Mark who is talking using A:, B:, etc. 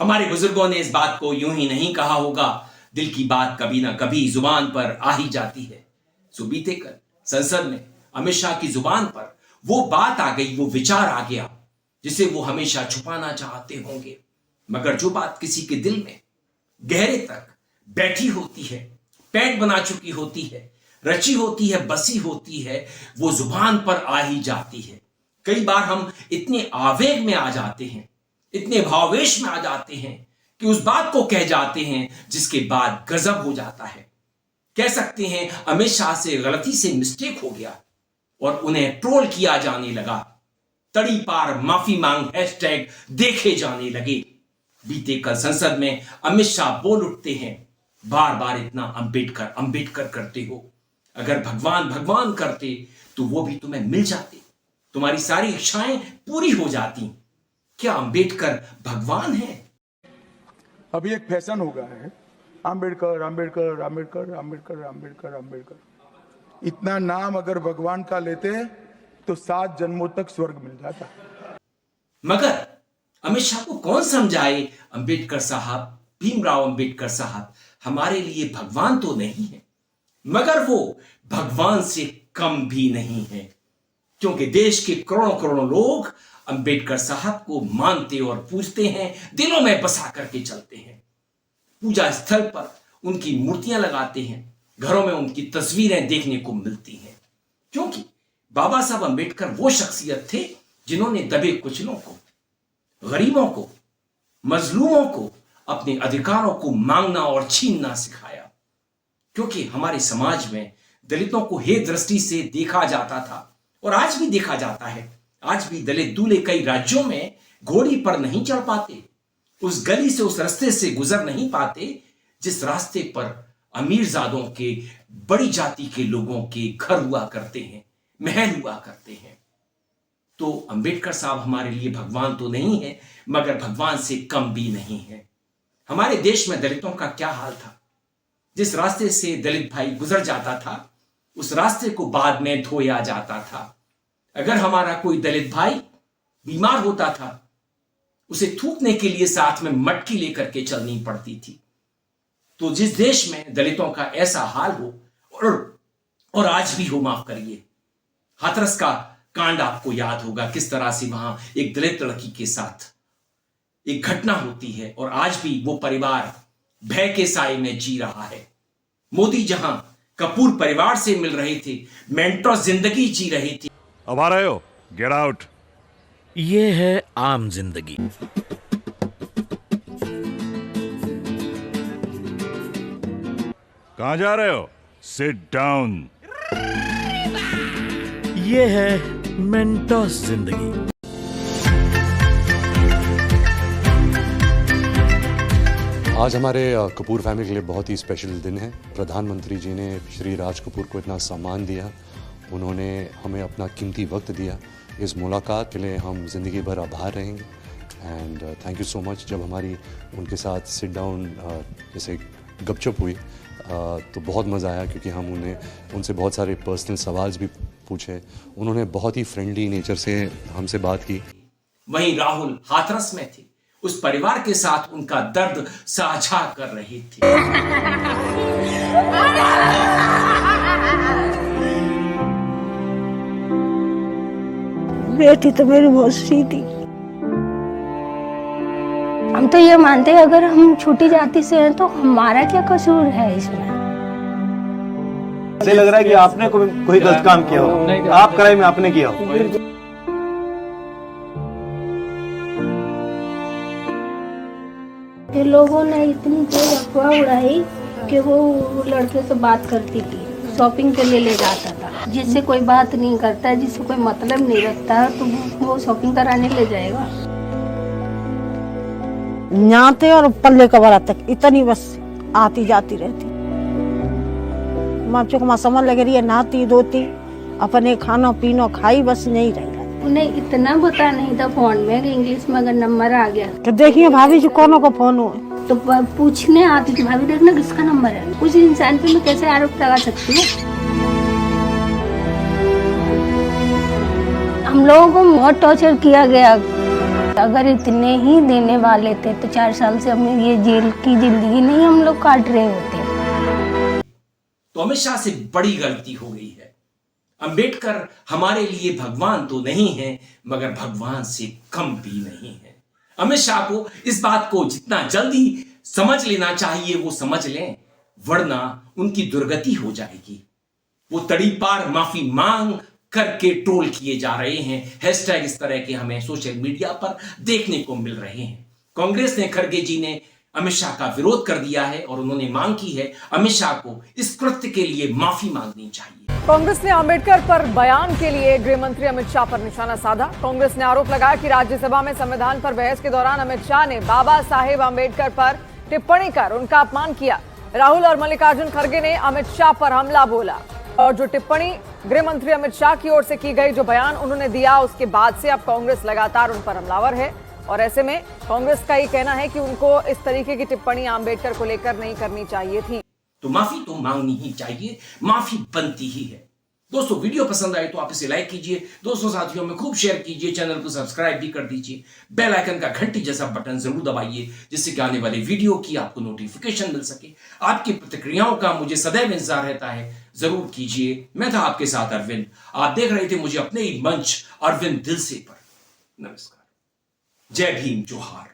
A: हमारे बुजुर्गों ने इस बात को यूं ही नहीं कहा होगा, दिल की बात कभी ना कभी जुबान पर आ ही जाती है। सो बीते कल संसद में अमित शाह की जुबान पर वो बात आ गई, वो विचार आ गया जिसे वो हमेशा छुपाना चाहते होंगे, मगर जो बात किसी के दिल में गहरे तक बैठी होती है, पैठ बना चुकी होती है, रची होती है, बसी होती है, वो जुबान पर आ ही जाती है। कई बार हम इतने आवेग में आ जाते हैं, इतने भावेश में आ जाते हैं कि उस बात को कह जाते हैं जिसके बाद गजब हो जाता है। कह सकते हैं अमित शाह से गलती से मिस्टेक हो गया और उन्हें ट्रोल किया जाने लगा। तड़ी पार माफी मांग हैशटैग देखे जाने लगे। बीते कल संसद में अमित शाह बोल उठते हैं, बार बार इतना अंबेडकर अंबेडकर करते हो, अगर भगवान भगवान करते तो वो भी तुम्हें मिल जाते, तुम्हारी सारी इच्छाएं पूरी हो जाती। क्या अंबेडकर भगवान है?
B: अभी एक फैशन हो गया है, अंबेडकर अंबेडकर अंबेडकर अंबेडकर अंबेडकर अंबेडकर। इतना नाम अगर भगवान का लेते तो 7 जन्मों तक स्वर्ग मिल जाता।
A: मगर अमित शाह को कौन समझाए, अंबेडकर साहब, भीमराव अंबेडकर साहब हमारे लिए भगवान तो नहीं है, मगर वो भगवान से कम भी नहीं है, क्योंकि देश के करोड़ों करोड़ों लोग अंबेडकर साहब को मानते और पूजते हैं, दिलों में बसा करके चलते हैं। पूजा स्थल पर उनकी मूर्तियां लगाते हैं, घरों में उनकी तस्वीरें देखने को मिलती हैं, क्योंकि बाबा साहब अंबेडकर वो शख्सियत थे जिन्होंने दबे कुचलों को, गरीबों को, मजलूमों को अपने अधिकारों को मांगना और छीनना सिखाया। क्योंकि हमारे समाज में दलितों को हे दृष्टि से देखा जाता था और आज भी देखा जाता है। आज भी दलित दूल्हे कई राज्यों में घोड़ी पर नहीं चढ़ पाते, उस गली से, उस रास्ते से गुजर नहीं पाते जिस रास्ते पर अमीरजादों के, बड़ी जाति के लोगों के घर हुआ करते हैं, महल हुआ करते हैं। तो अंबेडकर साहब हमारे लिए भगवान तो नहीं है, मगर भगवान से कम भी नहीं है। हमारे देश में दलितों का क्या हाल था, जिस रास्ते से दलित भाई गुजर जाता था उस रास्ते को बाद में धोया जाता था। अगर हमारा कोई दलित भाई बीमार होता था, उसे थूकने के लिए साथ में मटकी लेकर के चलनी पड़ती थी। तो जिस देश में दलितों का ऐसा हाल हो, और आज भी हो, माफ करिए, हाथरस का कांड आपको याद होगा, किस तरह से वहां एक दलित लड़की के साथ एक घटना होती है और आज भी वो परिवार भय के साए में जी रहा है। मोदी जहां कपूर परिवार से मिल रहे थे, मेंटो जिंदगी जी रही थी।
C: अब आ रहे हो, गेट आउट।
D: ये है आम जिंदगी।
C: कहां जा रहे हो? Sit down.
D: ये है मेंटोस जिंदगी।
E: आज हमारे कपूर फैमिली के लिए बहुत ही स्पेशल दिन है। प्रधानमंत्री जी ने श्री राज कपूर को इतना सम्मान दिया, उन्होंने हमें अपना कीमती वक्त दिया। इस मुलाकात के लिए हम ज़िंदगी भर आभार रहेंगे and thank you so much. जब हमारी उनके साथ सिट डाउन जैसे गपशप हुई तो बहुत मज़ा आया, क्योंकि हम उनसे बहुत सारे पर्सनल सवाल भी पूछे। उन्होंने बहुत ही फ्रेंडली नेचर से हमसे बात की।
A: वहीं राहुल हाथरस में थे, उस परिवार के साथ उनका दर्द साझा कर रहे थे।
F: बेटी तो मेरी बहुत सीधी।
G: हम तो ये मानते हैं अगर हम छोटी जाति से हैं तो हमारा क्या कसूर है इसमें।
H: ऐसे लग रहा है कि आपने कोई गलत काम किया हो, आप क्राइम में आपने किया हो।
G: ये लोगों ने इतनी तेज अफवाह उड़ाई कि वो लड़के से बात करती थी, शॉपिंग के लिए ले जाता था। जिससे कोई बात नहीं करता, जिससे कोई मतलब नहीं रखता, तो वो शॉपिंग कराने ले जाएगा।
F: न्याते और पल्ले कबरा तक इतनी बस आती जाती रहती। माँ चुक समझ लग रही है, नहाती धोती, अपने खाना पीना खाई, बस नहीं रही।
G: उन्हें इतना पता नहीं था फोन में कि इंग्लिश में अगर नंबर आ गया
F: तो देखिए भाभी जी कौनों को फोन हुआ
G: तो पूछने आती थी, भाभी देखना किसका नंबर है। उस इंसान पे मैं कैसे आरोप लगा सकती हूँ। हम लोगों को बहुत टॉर्चर किया गया। अगर इतने ही देने वाले थे तो 4 साल से हमें ये जेल की जिंदगी नहीं हम लोग काट रहे होते।
A: तो अमित शाह से बड़ी गलती हो गई है। अंबेडकर हमारे लिए भगवान तो नहीं है, मगर भगवान से कम भी नहीं है। अमित शाह को इस बात को जितना जल्दी समझ लेना चाहिए वो समझ लें, वरना उनकी दुर्गति हो जाएगी। वो तड़ीपार माफी मांग करके ट्रोल किए जा रहे हैं। हैशटैग इस तरह के हमें सोशल मीडिया पर देखने को मिल रहे हैं। कांग्रेस ने खड़गे जी ने अमित शाह का विरोध कर दिया है और उन्होंने मांग की है अमित शाह को इस कृत्य के लिए माफी मांगनी चाहिए।
I: कांग्रेस ने अंबेडकर पर बयान के लिए गृह मंत्री अमित शाह पर निशाना साधा। कांग्रेस ने आरोप लगाया कि राज्यसभा में संविधान पर बहस के दौरान अमित शाह ने बाबा साहेब अंबेडकर पर टिप्पणी कर उनका अपमान किया। राहुल और मल्लिकार्जुन खड़गे ने अमित शाह पर हमला बोला और जो टिप्पणी गृह मंत्री अमित शाह की ओर से की गई, जो बयान उन्होंने दिया, उसके बाद से अब कांग्रेस लगातार उन पर हमलावर है। और ऐसे में कांग्रेस का ये कहना है कि उनको इस तरीके की टिप्पणी अंबेडकर को लेकर नहीं करनी चाहिए थी।
A: तो माफी तो मांगनी ही चाहिए, माफी बनती ही है। दोस्तों, वीडियो पसंद आए तो आप इसे लाइक कीजिए, दोस्तों साथियों में खूब शेयर कीजिए, चैनल को सब्सक्राइब भी कर दीजिए, बेल आइकन का घंटी जैसा बटन जरूर दबाइए, जिससे कि आने वाले वीडियो की आपको नोटिफिकेशन मिल सके। आपकी प्रतिक्रियाओं का मुझे सदैव इंतजार रहता है, जरूर कीजिए। मैं था आपके साथ अरविंद, आप देख रहे थे मुझे अपने ही मंच अरविंद दिल से पर। नमस्कार, जय भीम, जोहार।